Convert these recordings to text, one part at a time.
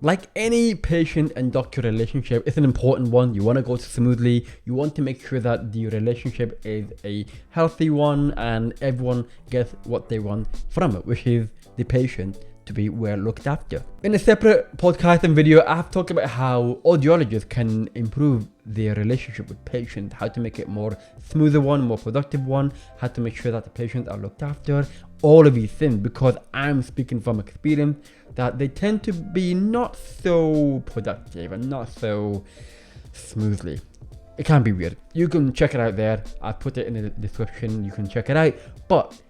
Like any patient and doctor relationship, it's an important one. You want to go smoothly. You want to make sure that the relationship is a healthy one and everyone gets what they want from it, which is the patient to be well looked after. In a separate podcast and video, I've talked about how audiologists can improve their relationship with patients, how to make it more smoother one, more productive one, how to make sure that the patients are looked after, all of these things, because I'm speaking from experience that they tend to be not so productive and not so smoothly. It can be weird. You can check it out there. I put it in the description. You can check it out. But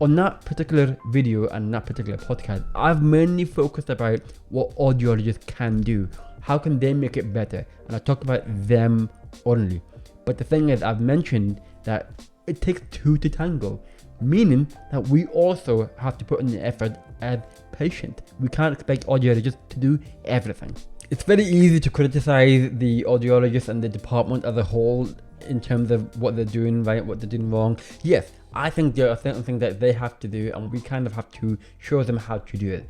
on that particular video and that particular podcast, I've mainly focused about what audiologists can do. How can they make it better? And I talk about them only. But the thing is, I've mentioned that it takes two to tango, meaning that we also have to put in the effort as patient. We can't expect audiologists to do everything. It's very easy to criticize the audiologists and the department as a whole in terms of what they're doing right, what they're doing wrong. Yes, I think there are certain things that they have to do and we kind of have to show them how to do it.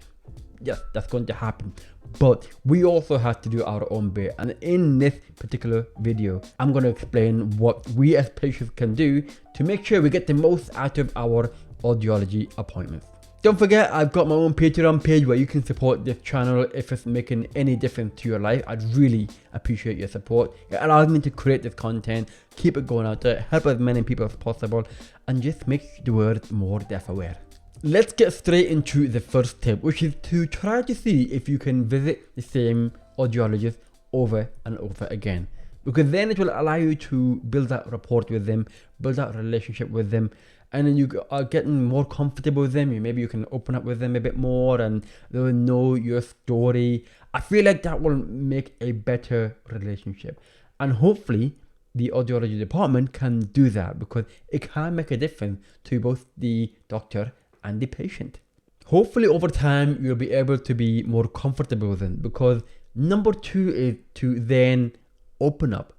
Yes, that's going to happen. But we also have to do our own bit. And in this particular video, I'm going to explain what we as patients can do to make sure we get the most out of our audiology appointments. Don't forget, I've got my own Patreon page where you can support this channel if it's making any difference to your life. I'd really appreciate your support. It allows me to create this content, keep it going out there, help as many people as possible, and just make the world more deaf aware. Let's get straight into the first tip, which is to try to see if you can visit the same audiologist over and over again. Because then it will allow you to build that rapport with them, build that relationship with them, and then you are getting more comfortable with them. Maybe you can open up with them a bit more and they will know your story. I feel like that will make a better relationship. And hopefully the audiology department can do that because it can make a difference to both the doctor and the patient. Hopefully over time you'll be able to be more comfortable with them, because number two is to then open up,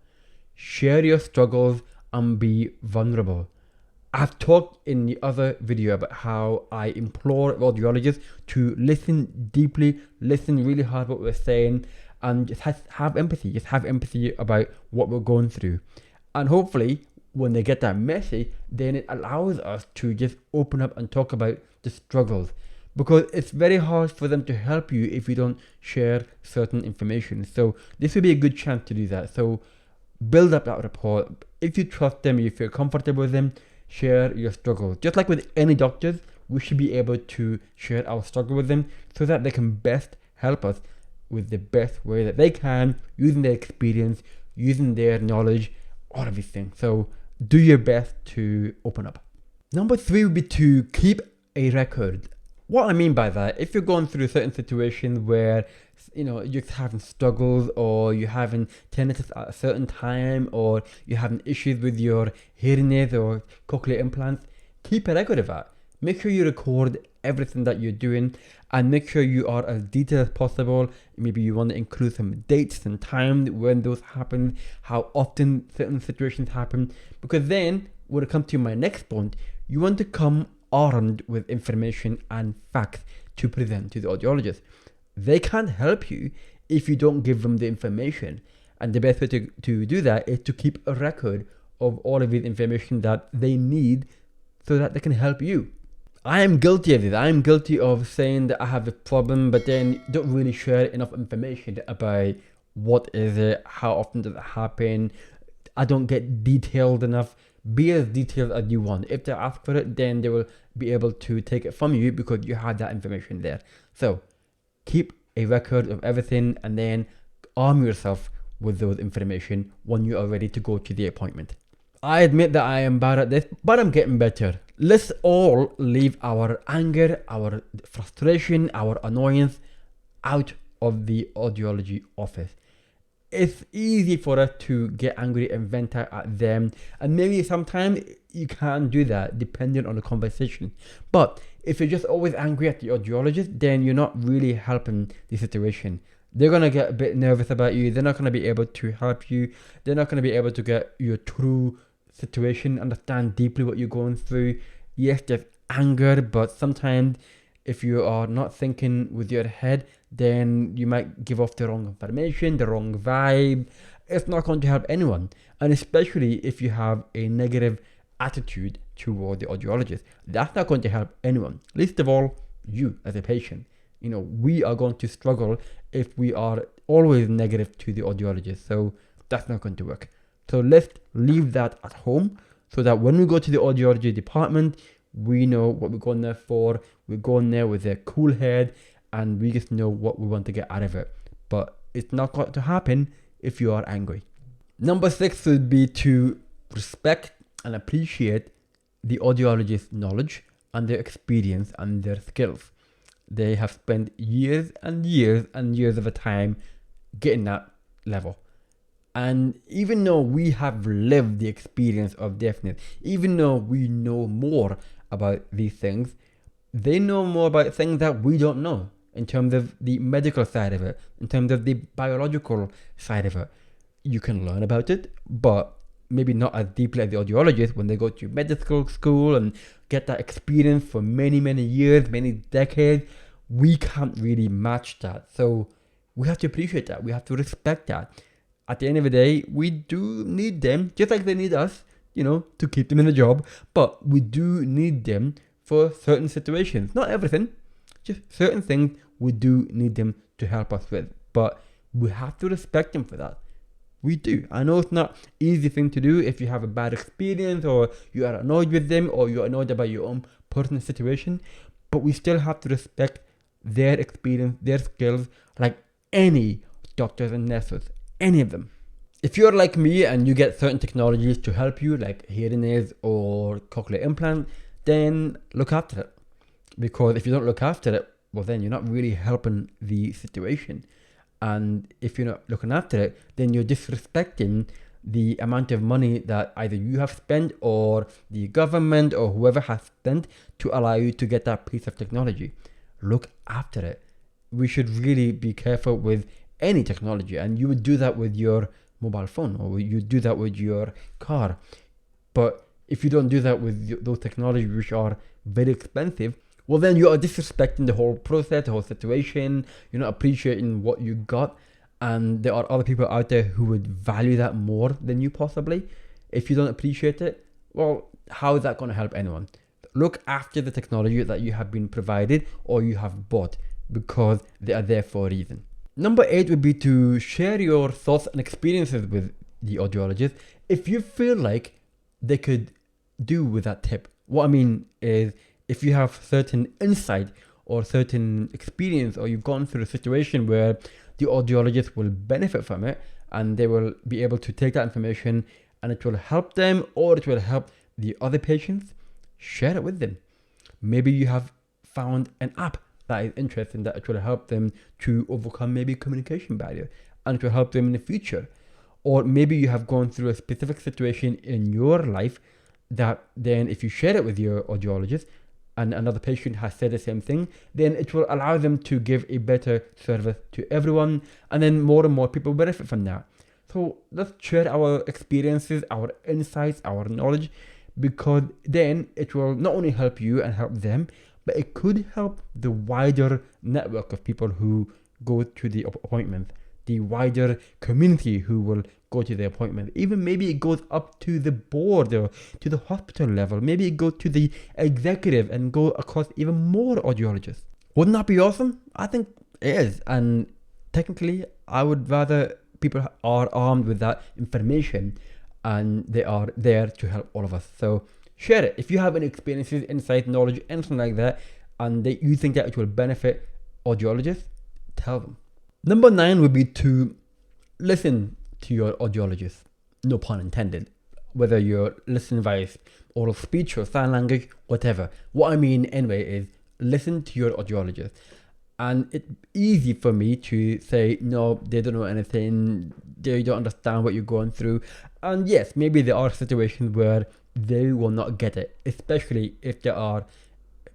share your struggles and be vulnerable. I've talked in the other video about how I implore audiologists to listen deeply, listen really hard what we're saying, and just have empathy. Just have empathy about what we're going through. And hopefully when they get that message, then it allows us to just open up and talk about the struggles, because it's very hard for them to help you if you don't share certain information. So this would be a good chance to do that. So build up that rapport. If you trust them, you feel comfortable with them, share your struggles. Just like with any doctors, we should be able to share our struggle with them so that they can best help us with the best way that they can, using their experience, using their knowledge, all of these things. So do your best to open up. Number three would be to keep a record. What I mean by that, if you're going through certain situations where you're just having struggles, or you're having tinnitus at a certain time, or you're having issues with your hearing aids or cochlear implants, keep a record of that. Make sure you record everything that you're doing and make sure you are as detailed as possible. Maybe you want to include some dates and time when those happen, how often certain situations happen, because then when it comes to my next point, you want to come armed with information and facts to present to the audiologist. They can't help you if you don't give them the information. And the best way to do that is to keep a record of all of the information that they need so that they can help you. I am guilty of this. I am guilty of saying that I have a problem, but then don't really share enough information about what is it, how often does it happen. I don't get detailed enough. Be as detailed as you want. If they ask for it, then they will be able to take it from you because you have that information there. So keep a record of everything and then arm yourself with those information when you are ready to go to the appointment. I admit that I am bad at this, but I'm getting better. Let's all leave our anger, our frustration, our annoyance out of the audiology office. It's easy for us to get angry and vent out at them, and maybe sometimes you can do that depending on the conversation. But if you're just always angry at the audiologist, then you're not really helping the situation. They're going to get a bit nervous about you. They're not going to be able to help you. They're not going to be able to get your true situation, understand deeply what you're going through. Yes, there's anger, but sometimes if you are not thinking with your head, then you might give off the wrong information, the wrong vibe. It's not going to help anyone. And especially if you have a negative attitude toward the audiologist, that's not going to help anyone. Least of all, you as a patient. We are going to struggle if we are always negative to the audiologist. So that's not going to work. So let's leave that at home so that when we go to the audiology department, we know what we're going there for. We're going there with a cool head and we just know what we want to get out of it. But it's not going to happen if you are angry. Number 6 would be to respect and appreciate the audiologist's knowledge and their experience and their skills. They have spent years and years and years of a time getting that level. And even though we have lived the experience of deafness, even though we know more about these things, they know more about things that we don't know in terms of the medical side of it, in terms of the biological side of it. You can learn about it, but maybe not as deeply as the audiologist when they go to medical school and get that experience for many, many years, many decades. We can't really match that. So we have to appreciate that. We have to respect that. At the end of the day, we do need them, just like they need us, to keep them in the job. But we do need them for certain situations. Not everything, just certain things we do need them to help us with. But we have to respect them for that. We do. I know it's not an easy thing to do if you have a bad experience or you are annoyed with them or you're annoyed about your own personal situation. But we still have to respect their experience, their skills, like any doctors and nurses, any of them. If you're like me and you get certain technologies to help you, like hearing aids or cochlear implant, then look after it. Because if you don't look after it, well, then you're not really helping the situation. And if you're not looking after it, then you're disrespecting the amount of money that either you have spent or the government or whoever has spent to allow you to get that piece of technology. Look after it. We should really be careful with any technology, and you would do that with your mobile phone or you do that with your car. But if you don't do that with those technologies which are very expensive, well, then you are disrespecting the whole process, the whole situation. You're not appreciating what you got. And there are other people out there who would value that more than you possibly. If you don't appreciate it, well, how is that going to help anyone? Look after the technology that you have been provided or you have bought, because they are there for a reason. Number 8 would be to share your thoughts and experiences with the audiologist if you feel like they could do with that tip. What I mean is, if you have certain insight or certain experience, or you've gone through a situation where the audiologist will benefit from it and they will be able to take that information and it will help them or it will help the other patients, share it with them. Maybe you have found an app that is interesting, that it will help them to overcome maybe communication barrier and it will help them in the future. Or maybe you have gone through a specific situation in your life that then if you share it with your audiologist and another patient has said the same thing, then it will allow them to give a better service to everyone, and then more and more people benefit from that. So let's share our experiences, our insights, our knowledge, because then it will not only help you and help them, but it could help the wider network of people who go to the appointment, the wider community who will go to the appointment. Even maybe it goes up to the board or to the hospital level. Maybe it goes to the executive and go across even more audiologists. Wouldn't that be awesome? I think it is. And technically, I would rather people are armed with that information and they are there to help all of us. So share it. If you have any experiences, insight, knowledge, anything like that, and you think that it will benefit audiologists, tell them. Number 9 would be to listen to your audiologist, no pun intended, whether you're listening via oral speech or sign language, whatever. What I mean anyway is listen to your audiologist. And it's easy for me to say, no, they don't know anything, they don't understand what you're going through. And yes, maybe there are situations where they will not get it, especially if they are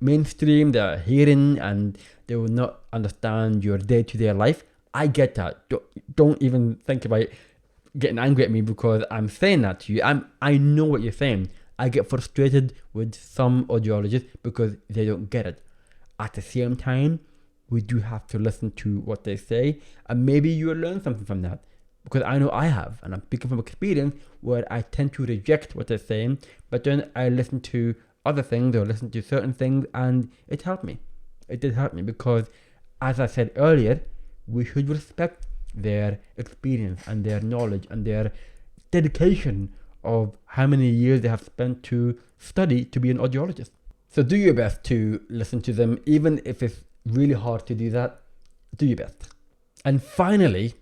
mainstream, they are hearing, and they will not understand your day-to-day life. I get that. Don't even think about getting angry at me because I'm saying that to you. I know what you're saying. I get frustrated with some audiologists because they don't get it. At the same time, we do have to listen to what they say, and maybe you'll learn something from that. Because I know I have, and I'm speaking from experience, where I tend to reject what they're saying, but then I listen to other things or listen to certain things, and it helped me. It did help me because, as I said earlier, we should respect their experience and their knowledge and their dedication of how many years they have spent to study to be an audiologist. So do your best to listen to them, even if it's really hard to do that. Do your best. And finally,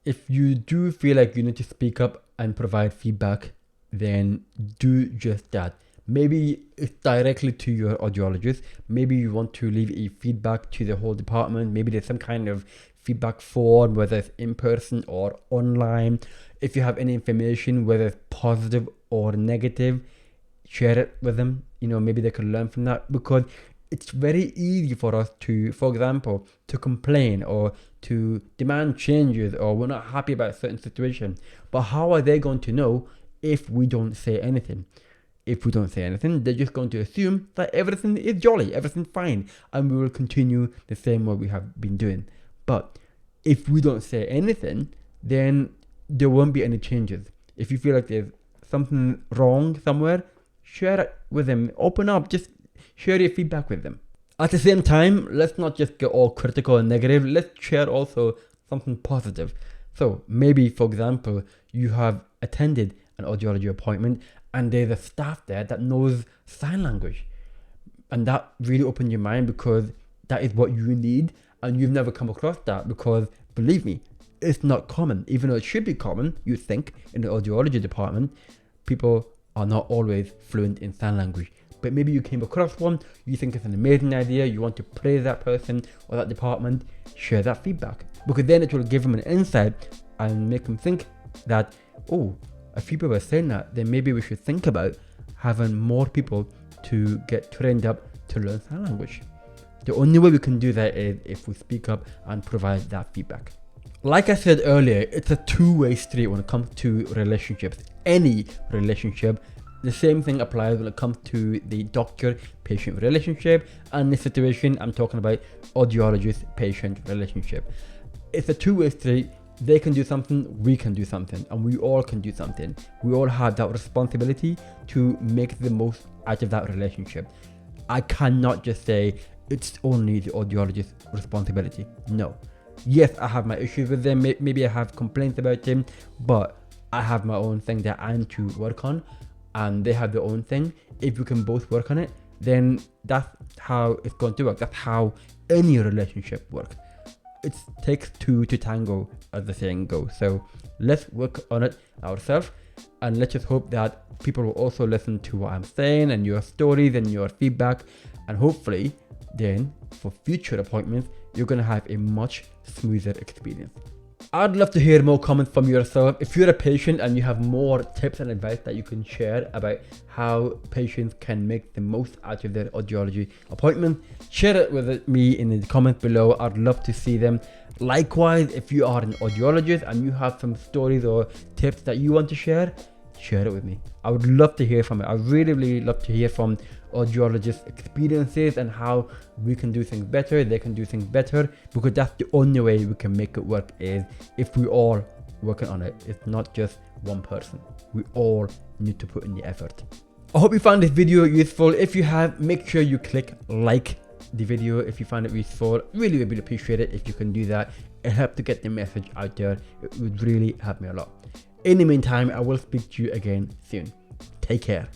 if you do feel like you need to speak up and provide feedback, then do just that. Maybe it's directly to your audiologist. Maybe you want to leave a feedback to the whole department. Maybe there's some kind of feedback form, whether it's in person or online. If you have any information, whether it's positive or negative, share it with them. Maybe they can learn from that, because it's very easy for us to, for example, to complain or to demand changes, or we're not happy about a certain situation. But how are they going to know if we don't say anything? If we don't say anything, they're just going to assume that everything is jolly, everything's fine, and we will continue the same way we have been doing. But if we don't say anything, then there won't be any changes. If you feel like there's something wrong somewhere, share it with them. Open up, just share your feedback with them. At the same time, let's not just get all critical and negative. Let's share also something positive. So maybe, for example, you have attended an audiology appointment and there's a staff there that knows sign language. And that really opened your mind, because that is what you need, and you've never come across that, because believe me, it's not common. Even though it should be common, you think, in the audiology department, people are not always fluent in sign language. But maybe you came across one, you think it's an amazing idea, you want to praise that person or that department, share that feedback. Because then it will give them an insight and make them think that, oh, a few people are saying that, then maybe we should think about having more people to get trained up to learn sign language. The only way we can do that is if we speak up and provide that feedback. Like I said earlier, it's a two-way street when it comes to relationships. Any relationship. The same thing applies when it comes to the doctor-patient relationship, and the situation I'm talking about, audiologist-patient relationship. It's a two-way street. They can do something, we can do something, and we all can do something. We all have that responsibility to make the most out of that relationship. I cannot just say it's only the audiologist's responsibility. No. Yes, I have my issues with them. Maybe I have complaints about them, but I have my own thing that I need to work on, and they have their own thing. If we can both work on it, then that's how it's going to work. That's how any relationship works. It takes two to tango, as the saying goes. So let's work on it ourselves, and let's just hope that people will also listen to what I'm saying and your stories and your feedback, and hopefully then for future appointments you're going to have a much smoother experience. I'd love to hear more comments from yourself. If you're a patient and you have more tips and advice that you can share about how patients can make the most out of their audiology appointment, share it with me in the comments below. I'd love to see them. Likewise, if you are an audiologist and you have some stories or tips that you want to share it with me. I would love to hear from it. I really love to hear from audiologists' experiences and how we can do things better, they can do things better, because that's the only way we can make it work, is if we all working on it. It's not just one person. We all need to put in the effort. I hope you found this video useful. If you have, make sure you click like the video if you find it useful. Really appreciate it if you can do that. It helps to get the message out there. It would really help me a lot. In the meantime, I will speak to you again soon. Take care.